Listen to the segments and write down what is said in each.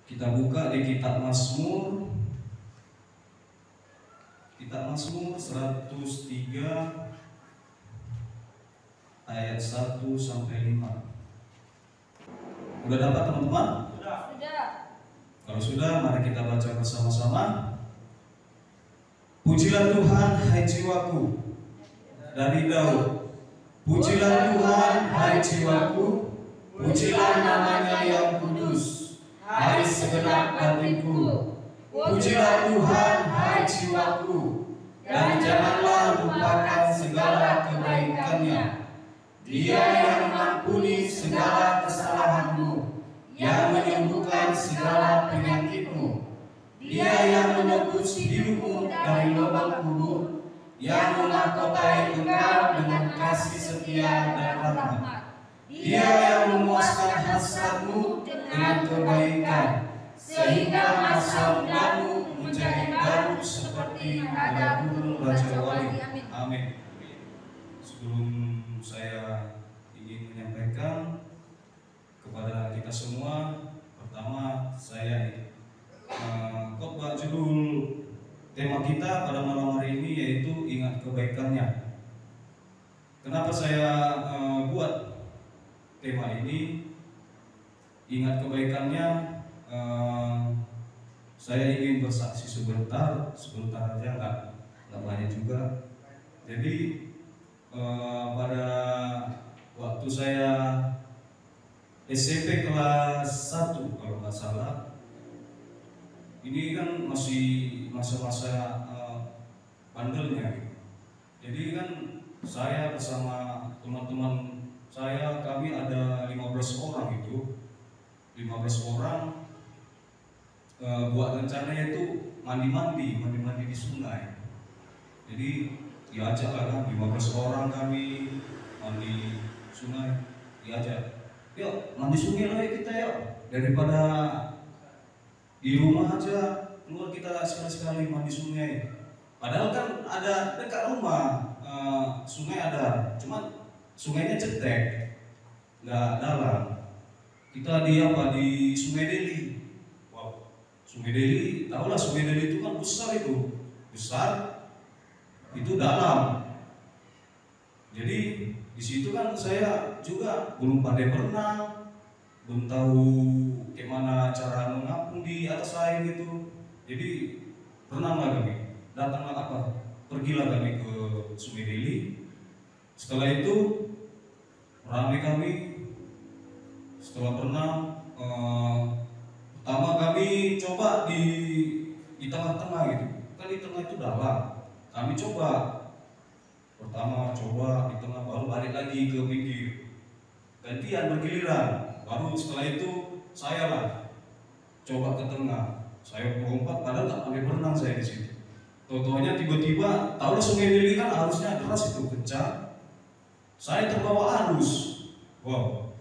Kita buka di kitab Mazmur, kitab Mazmur 103 ayat 1 sampai 5. Udah dapat teman-teman? Sudah. Kalau sudah, mari kita baca bersama-sama. Pujilah Tuhan, hai jiwaku, dari Daud. Pujilah Tuhan, hai jiwaku, pujilah namanya yang kudus, hai segenap batinku. Pujilah Tuhan, hai jiwaku, dan janganlah lupakan segala kebaikannya. Dia yang mengampuni segala kesalahanmu, yang menyembuhkan segala penyakitmu. Dia yang menebus hidupmu dari lubang kubur, yang memahkotai engkau dengan kasih setia dan rahmat. Dia yang memuaskan hasratmu dengan kebaikan, sehingga masa mudamu menjadi baru seperti nada burung raja wali. Amin. Sebelum saya ingin menyampaikan kepada kita semua, pertama saya khotbah judul tema kita pada malam hari ini yaitu ingat kebaikannya. Kenapa saya buat tema ini ingat kebaikannya? Saya ingin bersaksi sebentar aja, nggak banyak juga. Jadi pada waktu saya SMP kelas 1 kalau nggak salah, ini kan masih masa-masa bandelnya gitu. Jadi kan saya bersama teman-teman saya, kami ada 15 orang itu. 15 orang buat rencananya itu mandi di sungai. Jadi diajak lah kan 15 orang kami mandi sungai, diajak. Yuk mandi sungai lah kita yuk, daripada di rumah aja, keluar kita sekali-sekali mandi sungai. Padahal kan ada dekat rumah sungai ada, cuman sungainya cetek, nggak dalam. Kita di Sungai Deli. Wow, Sungai Deli, tahulah Sungai Deli itu kan besar itu dalam. Jadi di situ kan saya juga belum pandai berenang, belum tahu gimana cara mengapung di atas air itu. Jadi renanglah kami, pergilah kami ke Sungai Deli. Setelah itu ramai kami. Setelah berenang, pertama kami coba di tengah-tengah gitu. Kan di tengah itu dalam. Kami pertama coba di tengah, baru balik lagi ke pinggir. Gantian bergiliran. Baru setelah itu saya lah coba ke tengah. Saya melompat, padahal tak pandai berenang saya di situ. Totonya tiba-tiba, tahu Sungai Deli kan arusnya deras itu, kencang. Saya terbawa arus. Wow,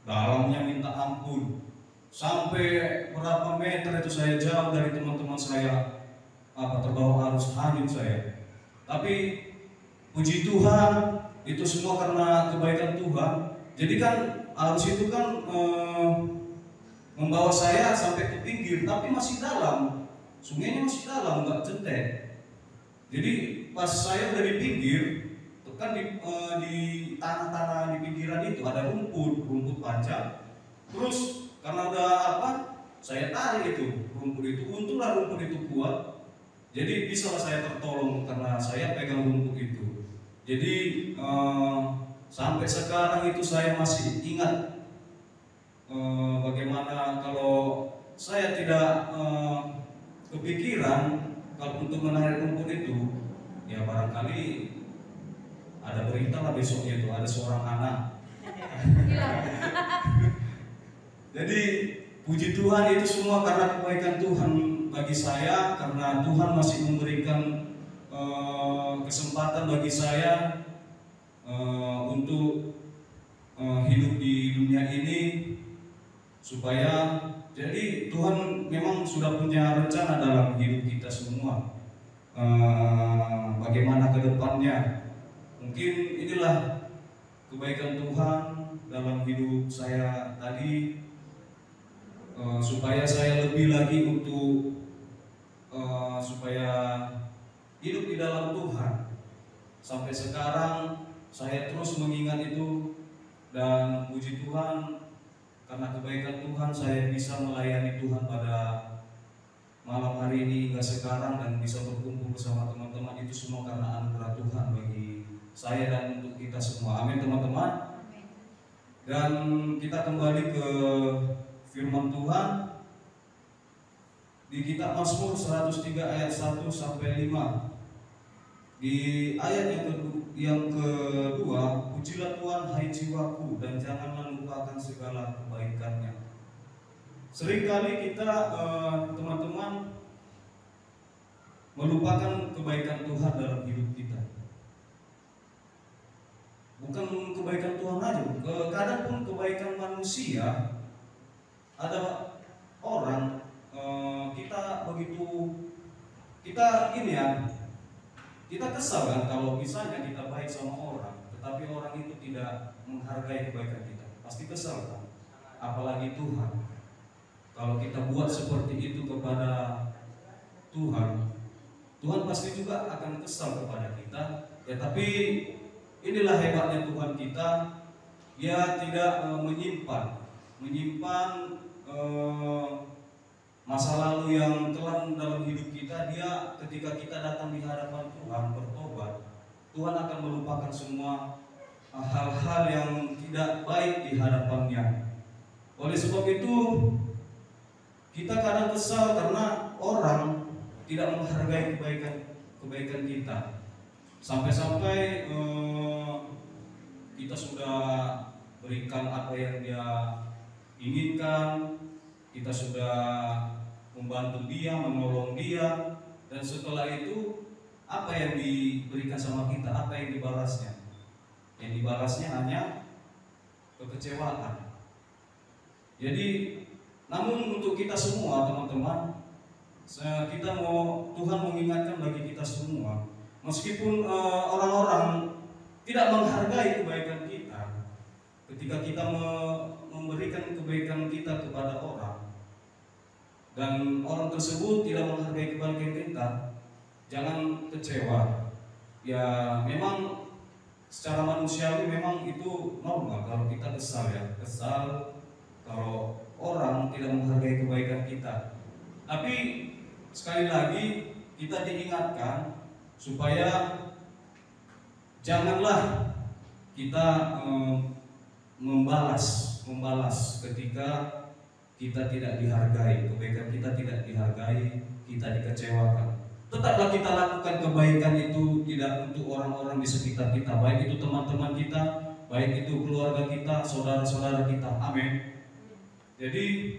dalamnya minta ampun. Sampai berapa meter itu saya jauh dari teman-teman saya, terbawa arus, hanyut saya. Tapi puji Tuhan, itu semua karena kebaikan Tuhan. Jadi kan arus itu kan membawa saya sampai ke pinggir, tapi masih dalam. Sungainya masih dalam, nggak cetek. Jadi pas saya udah di pinggir, kan di tanah-tanah di pinggiran itu ada rumput panjang. Terus karena udah saya tarik itu rumput itu, untunglah rumput itu kuat. Jadi bisa saya tertolong karena saya pegang rumput itu. Jadi sampai sekarang itu saya masih ingat bagaimana kalau saya tidak kepikiran kalau untuk menarik rumput itu, ya barangkali ada berita lah besoknya itu ada seorang anak. Jadi puji Tuhan itu semua karena kebaikan Tuhan bagi saya, karena Tuhan masih memberikan kesempatan bagi saya untuk hidup di dunia ini, supaya jadi Tuhan memang sudah punya rencana dalam hidup kita semua. Bagaimana ke depannya? Mungkin inilah kebaikan Tuhan dalam hidup saya tadi. supaya saya lebih lagi untuk supaya hidup di dalam Tuhan. Sampai sekarang saya terus mengingat itu, dan puji Tuhan karena kebaikan Tuhan saya bisa melayani Tuhan pada malam hari ini hingga sekarang dan bisa berkumpul bersama teman-teman. Itu semua karena anugerah Tuhan bagi saya dan untuk kita semua. Amin teman-teman. Dan kita kembali ke firman Tuhan di kitab Mazmur 103 ayat 1 sampai 5. Di ayat yang kedua, pujilah Tuhan hai jiwaku, dan janganlah lupakan segala kebaikannya. Seringkali kita teman-teman melupakan kebaikan Tuhan dalam hidup kita. Bukan kebaikan Tuhan aja, kadang pun kebaikan manusia. Ada orang kita ini ya, kita kesal kan kalau misalnya kita baik sama orang, tetapi orang itu tidak menghargai kebaikan kita. Pasti kesal kan? Apalagi Tuhan. Kalau kita buat seperti itu kepada Tuhan, Tuhan pasti juga akan kesal kepada kita. Ya, tapi inilah hebatnya Tuhan kita. Dia tidak menyimpan masa lalu yang kelam dalam hidup kita. Dia ketika kita datang di hadapan Tuhan bertobat, Tuhan akan melupakan semua hal-hal yang tidak baik di hadapannya. Oleh sebab itu kita kadang kesal karena orang tidak menghargai kebaikan kita. Sampai-sampai kita sudah berikan apa yang dia inginkan, kita sudah membantu dia, menolong dia, dan setelah itu apa yang diberikan sama kita, apa yang dibalasnya? Yang dibalasnya hanya kekecewaan. Jadi, namun untuk kita semua teman-teman, Tuhan mengingatkan bagi kita semua, meskipun orang-orang tidak menghargai kebaikan kita, ketika kita memberikan kebaikan kita kepada orang, dan orang tersebut tidak menghargai kebaikan kita, jangan kecewa. Ya memang secara manusiawi memang itu normal kalau kita kesal kalau orang tidak menghargai kebaikan kita. Tapi sekali lagi kita diingatkan supaya janganlah kita membalas ketika kita tidak dihargai, kebaikan kita tidak dihargai, kita dikecewakan. Tetaplah kita lakukan kebaikan itu tidak untuk orang-orang di sekitar kita, baik itu teman-teman kita, baik itu keluarga kita, saudara-saudara kita. Amin. Jadi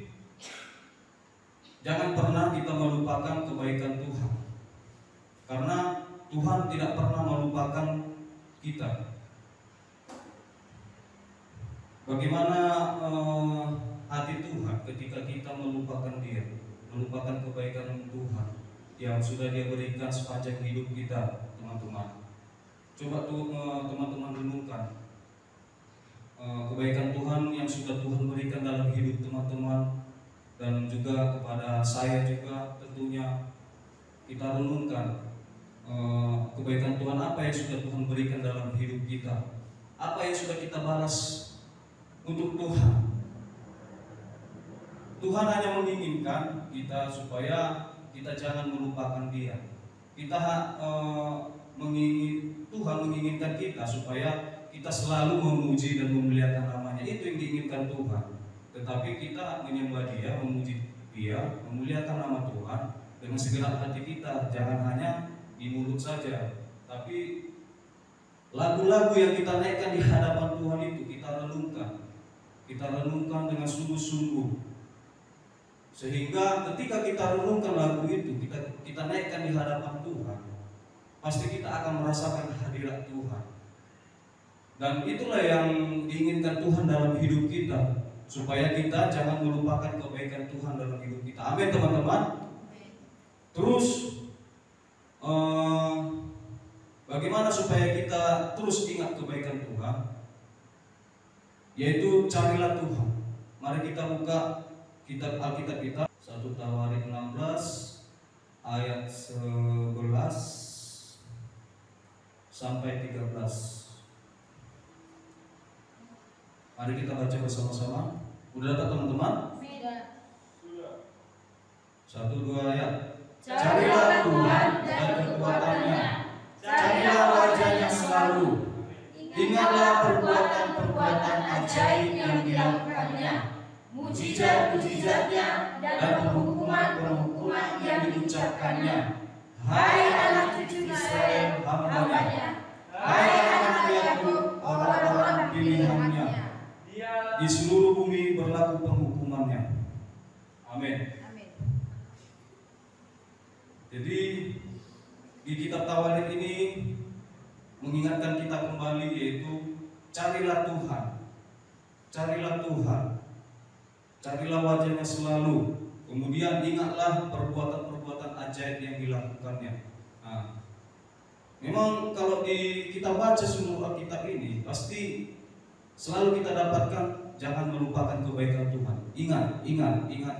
jangan pernah kita melupakan kebaikan Tuhan, karena Tuhan tidak pernah melupakan kita. Bagaimana hati Tuhan ketika kita melupakan Dia, melupakan kebaikan Tuhan yang sudah Dia berikan sepanjang hidup kita, teman-teman. Coba tuh teman-teman renungkan kebaikan Tuhan yang sudah Tuhan berikan dalam hidup teman-teman, dan juga kepada saya juga tentunya. Kita renungkan kebaikan Tuhan apa yang sudah Tuhan berikan dalam hidup kita, apa yang sudah kita balas untuk Tuhan. Tuhan hanya menginginkan kita supaya kita jangan melupakan Dia. Tuhan menginginkan kita supaya kita selalu memuji dan memuliakan namanya. Itu yang diinginkan Tuhan. Tetapi kita menyembah Dia, memuji Dia, memuliakan nama Tuhan dengan segenap hati kita. Jangan hanya di mulut saja, tapi lagu-lagu yang kita naikkan di hadapan Tuhan itu kita renungkan dengan sungguh-sungguh, sehingga ketika kita renungkan lagu itu, kita naikkan di hadapan Tuhan, pasti kita akan merasakan hadirat Tuhan. Dan itulah yang diinginkan Tuhan dalam hidup kita, supaya kita jangan melupakan kebaikan Tuhan dalam hidup kita. Amin teman-teman. Terus bagaimana supaya kita terus ingat kebaikan Tuhan? Yaitu carilah Tuhan. Mari kita buka kitab Alkitab kita 1 Tawarik 16 ayat 11 sampai 13. Mari kita baca bersama-sama. Udah dapat teman-teman? Sudah. 1, 2 ayat. Carilah Tuhan dan kekuatannya, carilah wajahnya selalu. Ingatlah perbuatan-perbuatan ajaib yang dilakukannya, mujizat-mujizatnya dan penghukuman-penghukuman yang diucapkannya. Hai anak cucu Israel, hamba-Nya. Hai anak Yakub, orang-orang pilihannya. Di seluruh bumi berlaku penghukumannya. Amin. Jadi di kitab Tawarik ini mengingatkan kita kembali, yaitu carilah Tuhan, carilah Tuhan, carilah wajahnya selalu. Kemudian ingatlah perbuatan-perbuatan ajaib yang dilakukannya. Nah, memang kalau kita baca seluruh Alkitab ini, pasti selalu kita dapatkan jangan melupakan kebaikan Tuhan. Ingat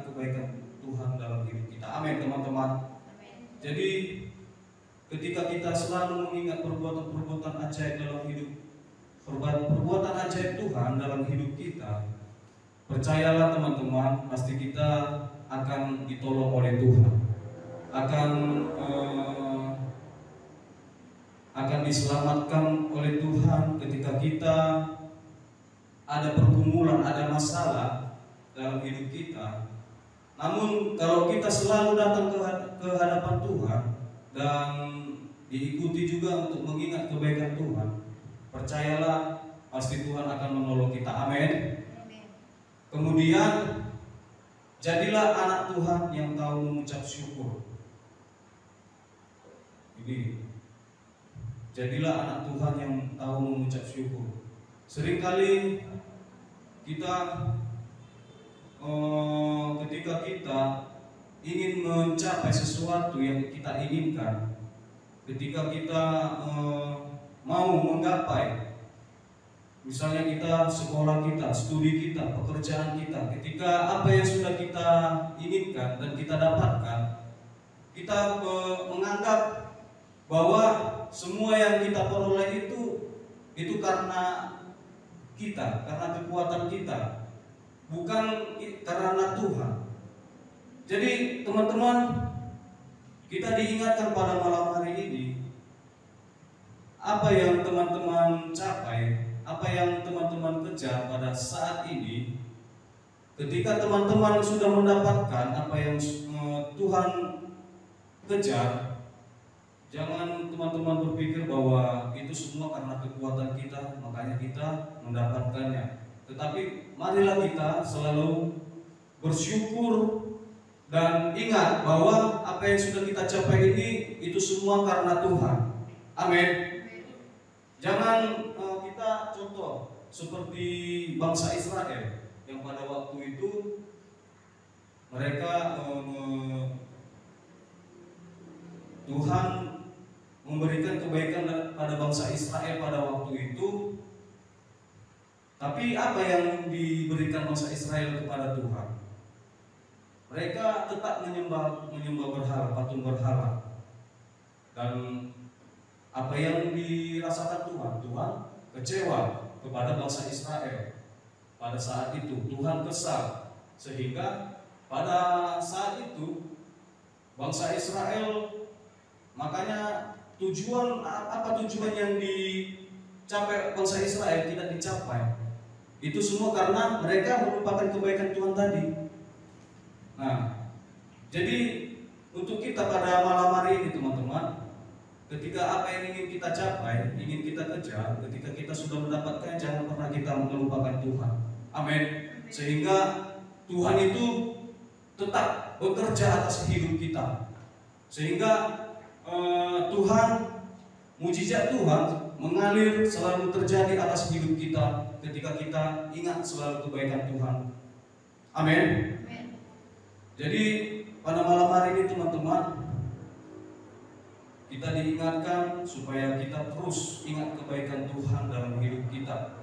kebaikan Tuhan dalam hidup kita. Amin, teman-teman. Jadi ketika kita selalu mengingat perbuatan-perbuatan ajaib dalam hidup, perbuatan ajaib Tuhan dalam hidup kita, percayalah teman-teman, pasti kita akan ditolong oleh Tuhan, akan diselamatkan oleh Tuhan ketika kita ada pergumulan, ada masalah dalam hidup kita. Namun kalau kita selalu datang ke hadapan Tuhan dan diikuti juga untuk mengingat kebaikan Tuhan, percayalah pasti Tuhan akan menolong kita. Amin. Kemudian jadilah anak Tuhan yang tahu mengucap syukur. Ini, jadilah anak Tuhan yang tahu mengucap syukur. Seringkali kita ketika kita ingin mencapai sesuatu yang kita inginkan, ketika kita mau menggapai, misalnya kita sekolah kita, studi kita, pekerjaan kita, ketika apa yang sudah kita inginkan dan kita dapatkan, kita menganggap bahwa semua yang kita peroleh itu karena kita, karena kekuatan kita, bukan karena Tuhan. Jadi teman-teman, kita diingatkan pada malam hari ini, apa yang teman-teman capai, apa yang teman-teman kejar pada saat ini, ketika teman-teman sudah mendapatkan apa yang Tuhan kejar, jangan teman-teman berpikir bahwa itu semua karena kekuatan kita, makanya kita mendapatkannya. Tetapi marilah kita selalu bersyukur dan ingat bahwa apa yang sudah kita capai ini itu semua karena Tuhan. Amin. Jangan kita contoh seperti bangsa Israel yang pada waktu itu mereka Tuhan memberikan kebaikan pada bangsa Israel pada waktu itu. Tapi apa yang diberikan bangsa Israel kepada Tuhan? Mereka tetap menyembah berhala, patung berhala. Dan apa yang dirasakan Tuhan kecewa kepada bangsa Israel. Pada saat itu Tuhan kesal, sehingga pada saat itu bangsa Israel, makanya tujuan yang dicapai bangsa Israel tidak dicapai. Itu semua karena mereka melupakan kebaikan Tuhan tadi. Nah, jadi untuk kita pada malam hari ini teman-teman, ketika apa yang ingin kita capai, ingin kita kejar, ketika kita sudah mendapatkan, jangan pernah kita melupakan Tuhan. Amin. Sehingga Tuhan itu tetap bekerja atas hidup kita. Sehingga Tuhan, mujizat Tuhan mengalir selalu terjadi atas hidup kita ketika kita ingat selalu kebaikan Tuhan. Amin. Jadi pada malam hari ini teman-teman, kita diingatkan supaya kita terus ingat kebaikan Tuhan dalam hidup kita.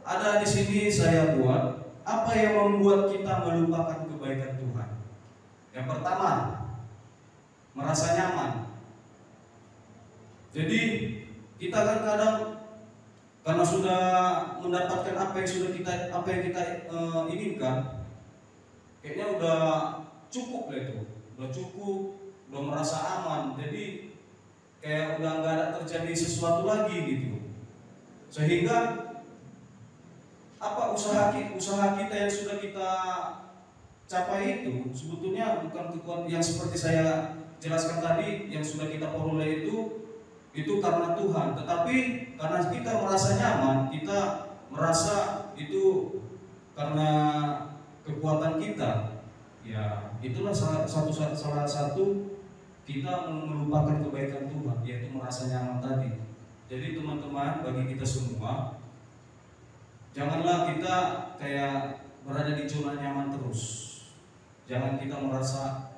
Ada di sini saya buat apa yang membuat kita melupakan kebaikan kebaikan Tuhan. Yang pertama, merasa nyaman. Jadi kita kan kadang karena sudah mendapatkan apa yang kita inginkan, kayaknya udah cukup lah itu, udah merasa aman. Jadi kayak udah nggak ada terjadi sesuatu lagi gitu. Sehingga apa usaha kita yang sudah kita capai itu sebetulnya bukan kekuatan yang seperti saya jelaskan tadi yang sudah kita peroleh itu karena Tuhan, tetapi karena kita merasa nyaman, kita merasa itu karena kekuatan kita. Ya, itulah salah satu kita melupakan kebaikan Tuhan, yaitu merasa nyaman tadi. Jadi teman-teman, bagi kita semua, janganlah kita kayak berada di zona nyaman terus. Jangan kita merasa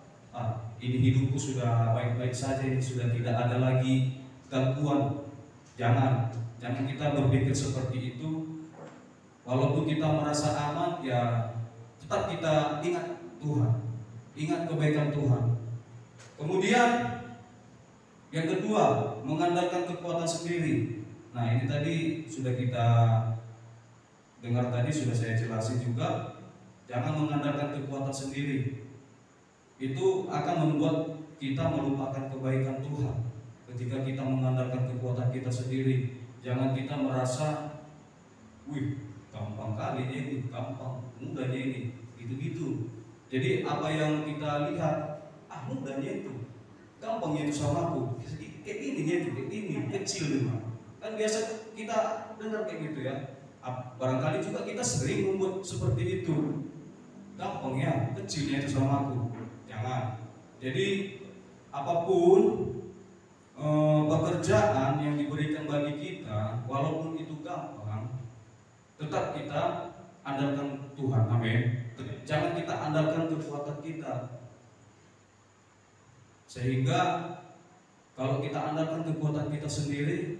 ini hidupku sudah baik-baik saja, ini sudah tidak ada lagi gangguan. Jangan kita berpikir seperti itu. Walaupun kita merasa aman, ya tetap kita ingat Tuhan, ingat kebaikan Tuhan. Kemudian yang kedua, mengandalkan kekuatan sendiri. Nah, ini tadi sudah kita dengar, tadi sudah saya jelasin juga. Jangan mengandalkan kekuatan sendiri. Itu akan membuat kita melupakan kebaikan Tuhan. Ketika kita mengandalkan kekuatan kita sendiri, jangan kita merasa, wih, gampang kali ini, gampang, mudahnya ini, gitu-gitu. Jadi apa yang kita lihat, mudahnya itu, gampangnya itu sama aku, kayak ini, kecil memang. Kan biasa kita dengar kayak gitu ya. Barangkali juga kita sering membuat seperti itu. Gampangnya, kecilnya itu sama aku. Jangan. Jadi apapun pekerjaan yang diberikan bagi kita, walaupun itu gampang, tetap kita andalkan Tuhan. Amin. Jangan kita andalkan kekuatan kita. Sehingga kalau kita andalkan kekuatan kita sendiri,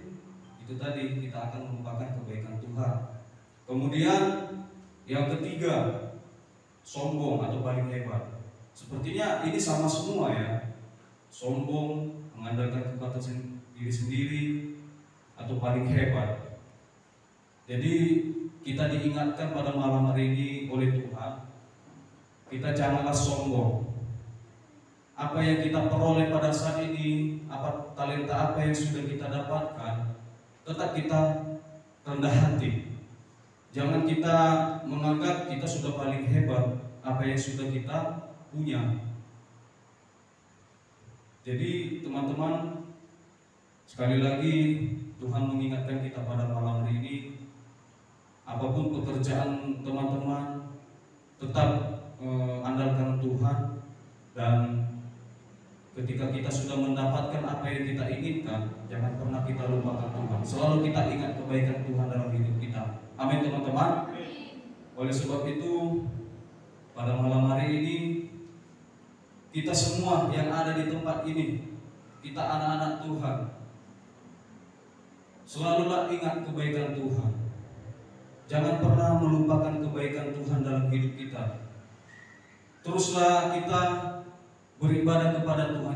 itu tadi kita akan melupakan kebaikan Tuhan. Kemudian yang ketiga, sombong atau paling hebat. Sepertinya ini sama semua ya. Sombong, mengandalkan kekuatan diri sendiri, atau paling hebat. Jadi kita diingatkan pada malam hari ini oleh Tuhan, kita janganlah sombong. Apa yang kita peroleh pada saat ini, talenta apa yang sudah kita dapatkan, tetap kita rendah hati. Jangan kita menganggap kita sudah paling hebat apa yang sudah kita punya. Jadi teman-teman, sekali lagi Tuhan mengingatkan kita pada malam hari ini, apapun pekerjaan teman-teman, tetap andalkan Tuhan. Dan ketika kita sudah mendapatkan apa yang kita inginkan, jangan pernah kita lupakan Tuhan. Selalu kita ingat kebaikan Tuhan dalam hidup kita. Amin teman-teman. Oleh sebab itu, pada malam hari ini, kita semua yang ada di tempat ini, kita anak-anak Tuhan, selalulah ingat kebaikan Tuhan. Jangan pernah melupakan kebaikan Tuhan dalam hidup kita. Teruslah kita beribadah kepada Tuhan.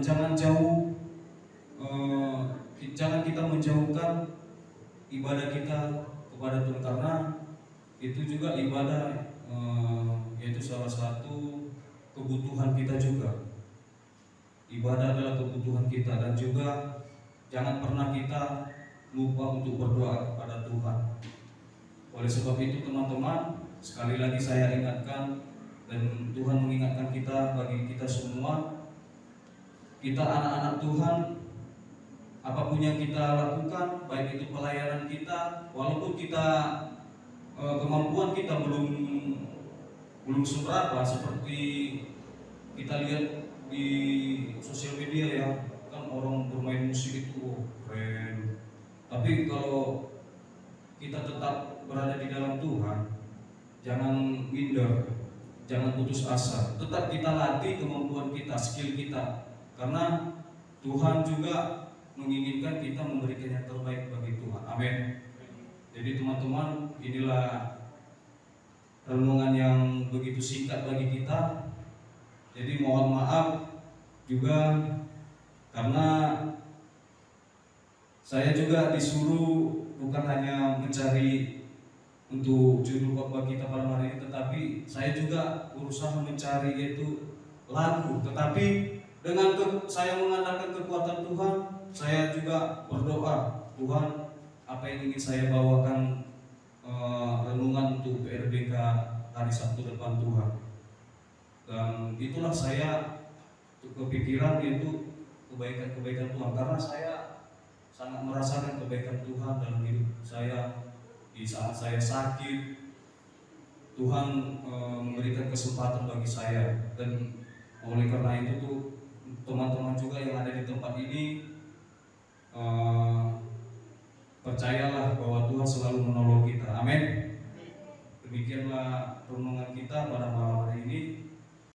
Jangan kita menjauhkan ibadah kita kepada Tuhan, karena itu juga ibadah, yaitu salah satu kebutuhan kita juga. Ibadah adalah kebutuhan kita, dan juga jangan pernah kita lupa untuk berdoa kepada Tuhan. Oleh sebab itu teman-teman, sekali lagi saya ingatkan, dan Tuhan mengingatkan kita, bagi kita semua, kita anak-anak Tuhan, apapun yang kita lakukan, baik itu pelayanan kita, walaupun kita kemampuan kita belum seberapa, seperti kita lihat di sosial media ya, kan orang bermain musik itu keren. Tapi kalau kita tetap berada di dalam Tuhan, jangan minder, jangan putus asa. Tetap kita latih kemampuan kita, skill kita, karena Tuhan juga menginginkan kita memberikan yang terbaik bagi Tuhan. Amin. Jadi teman-teman, inilah renungan yang begitu singkat bagi kita. Jadi mohon maaf juga karena saya juga disuruh bukan hanya mencari untuk judul khotbah kita pada hari ini, tetapi saya juga berusaha mencari yaitu lagu. Tetapi dengan saya mengandalkan kekuatan Tuhan, saya juga berdoa, Tuhan, apa yang ingin saya bawakan renungan untuk PRBK hari Sabtu depan Tuhan. Dan itulah saya kepikiran yaitu kebaikan-kebaikan Tuhan, karena saya sangat merasakan kebaikan Tuhan dalam hidup saya. Di saat saya sakit, Tuhan memberikan kesempatan bagi saya, dan oleh karena itu tuh teman-teman juga yang ada di tempat ini percayalah bahwa Tuhan selalu menolong kita. Amin. Demikianlah renungan kita pada malam hari ini.